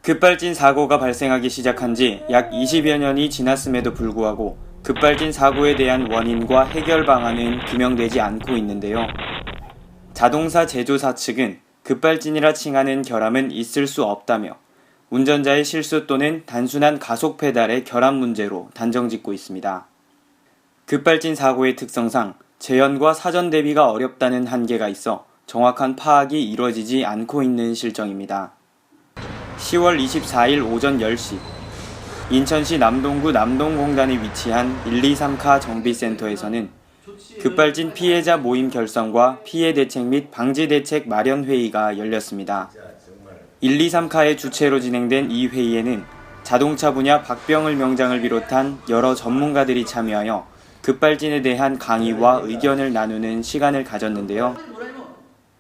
급발진 사고가 발생하기 시작한 지 약 20여 년이 지났음에도 불구하고 급발진 사고에 대한 원인과 해결 방안은 규명되지 않고 있는데요. 자동차 제조사 측은 급발진이라 칭하는 결함은 있을 수 없다며 운전자의 실수 또는 단순한 가속 페달의 결함 문제로 단정짓고 있습니다. 급발진 사고의 특성상 재현과 사전 대비가 어렵다는 한계가 있어 정확한 파악이 이루어지지 않고 있는 실정입니다. 10월 24일 오전 10시 인천시 남동구 남동공단에 위치한 123카 정비센터에서는 급발진 피해자 모임 결성과 피해 대책 및 방지 대책 마련 회의가 열렸습니다. 123카의 주최로 진행된 이 회의에는 자동차 분야 박병을 명장을 비롯한 여러 전문가들이 참여하여 급발진에 대한 강의와 의견을 나누는 시간을 가졌는데요.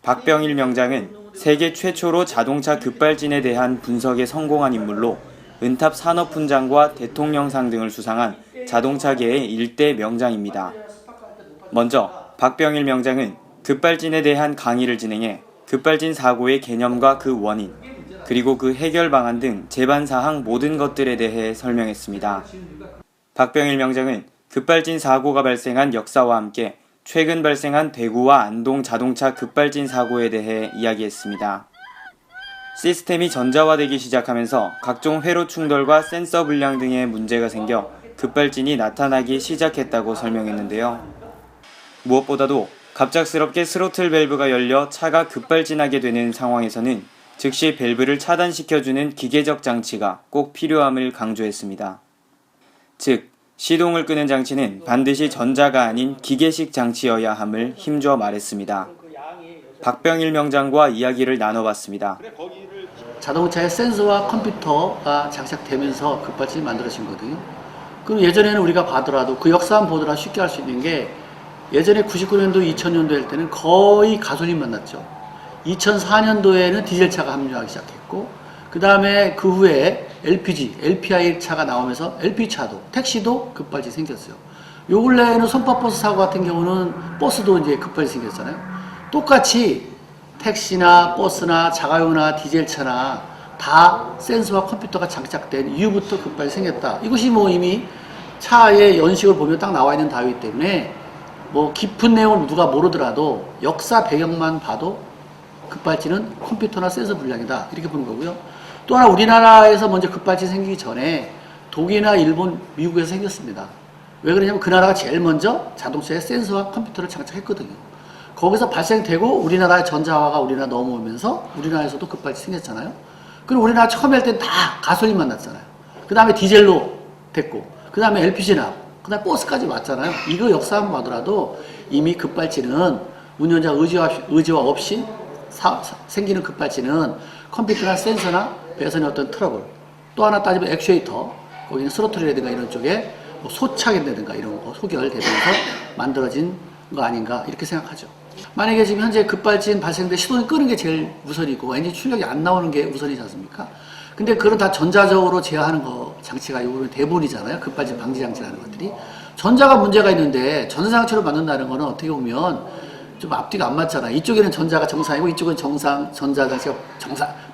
박병일 명장은 세계 최초로 자동차 급발진에 대한 분석에 성공한 인물로 은탑 산업훈장과 대통령상 등을 수상한 자동차계의 일대 명장입니다. 먼저 박병일 명장은 급발진에 대한 강의를 진행해 급발진 사고의 개념과 그 원인, 그리고 그 해결 방안 등 제반사항 모든 것들에 대해 설명했습니다. 박병일 명장은 급발진 사고가 발생한 역사와 함께 최근 발생한 대구와 안동 자동차 급발진 사고에 대해 이야기했습니다. 시스템이 전자화되기 시작하면서 각종 회로 충돌과 센서 불량 등의 문제가 생겨 급발진이 나타나기 시작했다고 설명했는데요. 무엇보다도 갑작스럽게 스로틀 밸브가 열려 차가 급발진하게 되는 상황에서는 즉시 밸브를 차단시켜주는 기계적 장치가 꼭 필요함을 강조했습니다. 즉, 시동을 끄는 장치는 반드시 전자가 아닌 기계식 장치여야 함을 힘줘 말했습니다. 박병일 명장과 이야기를 나눠봤습니다. 자동차에 센서와 컴퓨터가 장착되면서 급발진이 만들어진 거거든요. 그럼 예전에는 우리가 봐더라도 그 역사 한번 보더라도 쉽게 할 수 있는 게 예전에 99년도, 2000년도 할 때는 거의 가솔린만 났죠. 2004년도에는 디젤차가 합류하기 시작했고 그 다음에 그 후에 LPG, LPI 차가 나오면서 LP차도, 택시도 급발진이 생겼어요. 요 근래에는 손파버스 사고 같은 경우는 버스도 이제 급발진이 생겼잖아요. 똑같이 택시나 버스나 자가용이나 디젤차나 다 센서와 컴퓨터가 장착된 이후부터 급발진이 생겼다. 이것이 뭐 이미 차의 연식을 보면 딱 나와 있는 다이기 때문에 뭐 깊은 내용을 누가 모르더라도 역사 배경만 봐도 급발진은 컴퓨터나 센서 불량이다 이렇게 보는 거고요. 또 하나 우리나라에서 먼저 급발진 생기기 전에 독일이나 일본, 미국에서 생겼습니다. 왜 그러냐면 그 나라가 제일 먼저 자동차에 센서와 컴퓨터를 장착했거든요. 거기서 발생되고 우리나라의 전자화가 우리나라 넘어오면서 우리나라에서도 급발진 생겼잖아요. 그리고 우리나라 처음에 할 땐 다 가솔린만 났잖아요. 그 다음에 디젤로 됐고 그 다음에 LPG나 그 다음에 버스까지 왔잖아요. 이거 역사 한번 봐더라도 이미 급발진은 운전자 의지와 없이 생기는 급발진은 컴퓨터나 센서나 배선의 어떤 트러블, 또 하나 따지면 액추에이터, 거기는 스로틀이라든가 이런 쪽에 뭐 소착이라든가 이런 거 소결되면서 만들어진 거 아닌가 이렇게 생각하죠. 만약에 지금 현재 급발진 발생돼 시동을 끄는 게 제일 우선이고 엔진 출력이 안 나오는 게 우선이지 않습니까? 근데 그런 다 전자적으로 제어하는 거 장치가 요거는 대부분이잖아요. 급발진 방지 장치라는 것들이. 전자가 문제가 있는데 전자장치로 만든다는 거는 어떻게 보면 좀 앞뒤가 안 맞잖아요. 이쪽에는 전자가 정상이고 이쪽은 전자장치가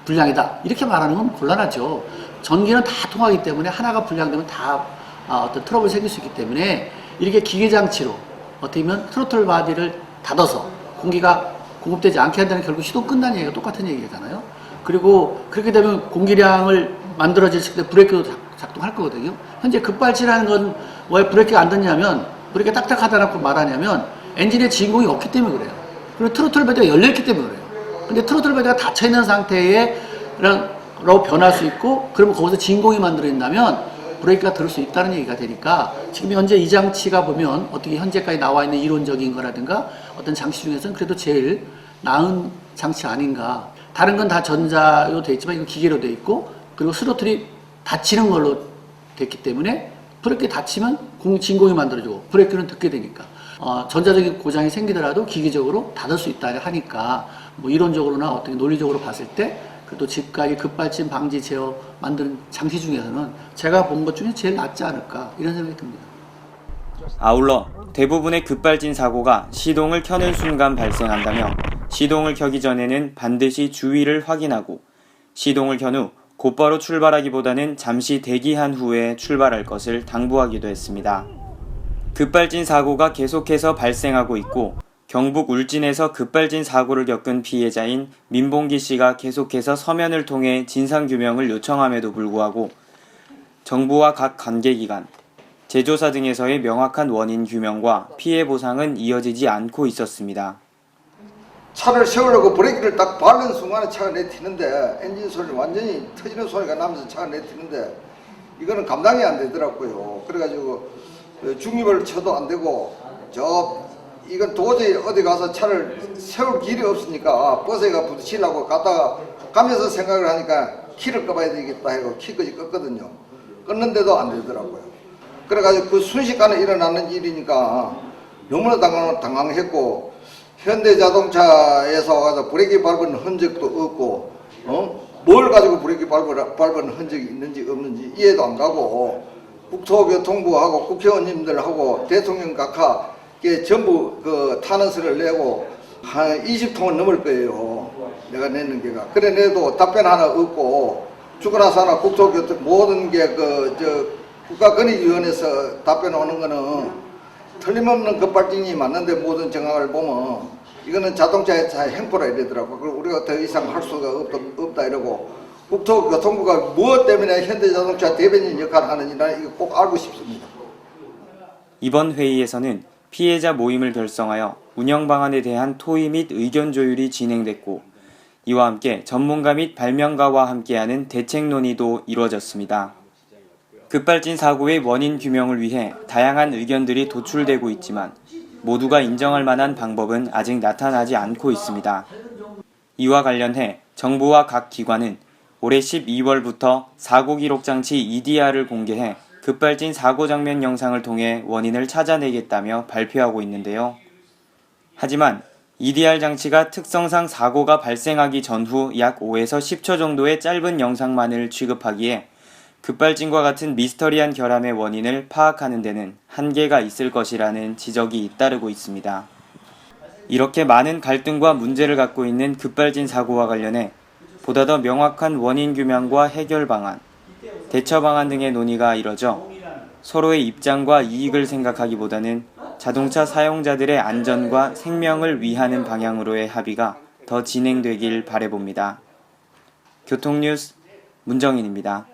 불량이다. 이렇게 말하는 건 곤란하죠. 전기는 다 통하기 때문에 하나가 불량되면 다 어떤 트러블이 생길 수 있기 때문에 이렇게 기계장치로 어떻게 보면 트로틀 바디를 닫아서 공기가 공급되지 않게 한다는 결국 시동 끝난 얘기가 똑같은 얘기잖아요. 그리고 그렇게 되면 공기량을 만들어질 때 브레이크도 작동할 거거든요. 현재 급발진하는 건 왜 브레이크가 안 닿냐면 브레이크가 딱딱하다고 말하냐면 엔진에 진공이 없기 때문에 그래요. 그리고 트로틀 바디가 열려있기 때문에 그래요. 근데 트로틀 바디가 닫혀있는 상태에 라고 변할 수 있고 그러면 거기서 진공이 만들어진다면 브레이크가 들을 수 있다는 얘기가 되니까 지금 현재 이 장치가 보면 어떻게 현재까지 나와 있는 이론적인 거라든가 어떤 장치 중에서는 그래도 제일 나은 장치 아닌가. 다른 건 다 전자로 되어 있지만 이건 기계로 되어 있고 그리고 스로틀이 닫히는 걸로 됐기 때문에 브레이크 닫히면 진공이 만들어지고 브레이크는 듣게 되니까 전자적인 고장이 생기더라도 기계적으로 닫을 수 있다 하니까 뭐 이론적으로나 어떻게 논리적으로 봤을 때 그래도 지금까지 급발진 방지 제어 만드는 장치 중에서는 제가 본 것 중에 제일 낫지 않을까 이런 생각이 듭니다. 아울러 대부분의 급발진 사고가 시동을 켜는 순간 발생한다며 시동을 켜기 전에는 반드시 주위를 확인하고 시동을 켠 후 곧바로 출발하기보다는 잠시 대기한 후에 출발할 것을 당부하기도 했습니다. 급발진 사고가 계속해서 발생하고 있고 경북 울진에서 급발진 사고를 겪은 피해자인 민봉기 씨가 계속해서 서면을 통해 진상규명을 요청함에도 불구하고 정부와 각 관계기관, 제조사 등에서의 명확한 원인 규명과 피해 보상은 이어지지 않고 있었습니다. 차를 세우려고 브레이크를 딱 밟는 순간에 차가 내튀는데 엔진 소리 완전히 터지는 소리가 나면서 차가 내튀는데 이거는 감당이 안 되더라고요. 그래가지고 중립을 쳐도 안 되고 이건 도저히 어디 가서 차를 세울 길이 없으니까 버스에가 부딪히려고 갔다가 가면서 생각을 하니까 키를 꺼봐야 되겠다 해서 키까지 껐거든요. 껐는데도 안 되더라고요. 그래가지고 그 순식간에 일어나는 일이니까 너무나 당황했고 현대자동차에서 와서 브레이크 밟은 흔적도 없고 뭘 가지고 브레이크 밟은 흔적이 있는지 없는지 이해도 안 가고 국토교통부하고 국회의원님들하고 대통령 각하께 전부 그 탄원서를 내고 한 20통은 넘을 거예요. 내가 내는 게가. 그래 내도 답변 하나 없고 죽어나 사나 국토교통 모든 게 국가권익위원회에서 답변 오는 거는 틀림없는 급발진이 맞는데 모든 정황을 보면 이거는 자동차의 행포라 이러더라고. 그리고 우리가 더 이상 할 수가 없다 이러고 국토교통부가 무엇 때문에 현대자동차 대변인 역할을 하는지 나는 이거 꼭 알고 싶습니다. 이번 회의에서는 피해자 모임을 결성하여 운영 방안에 대한 토의 및 의견 조율이 진행됐고 이와 함께 전문가 및 발명가와 함께하는 대책 논의도 이루어졌습니다. 급발진 사고의 원인 규명을 위해 다양한 의견들이 도출되고 있지만 모두가 인정할 만한 방법은 아직 나타나지 않고 있습니다. 이와 관련해 정부와 각 기관은 올해 12월부터 사고 기록 장치 EDR을 공개해 급발진 사고 장면 영상을 통해 원인을 찾아내겠다며 발표하고 있는데요. 하지만 EDR 장치가 특성상 사고가 발생하기 전후 약 5에서 10초 정도의 짧은 영상만을 취급하기에 급발진과 같은 미스터리한 결함의 원인을 파악하는 데는 한계가 있을 것이라는 지적이 잇따르고 있습니다. 이렇게 많은 갈등과 문제를 갖고 있는 급발진 사고와 관련해 보다 더 명확한 원인 규명과 해결 방안, 대처 방안 등의 논의가 이뤄져 서로의 입장과 이익을 생각하기보다는 자동차 사용자들의 안전과 생명을 위하는 방향으로의 합의가 더 진행되길 바라봅니다. 교통뉴스 문정인입니다.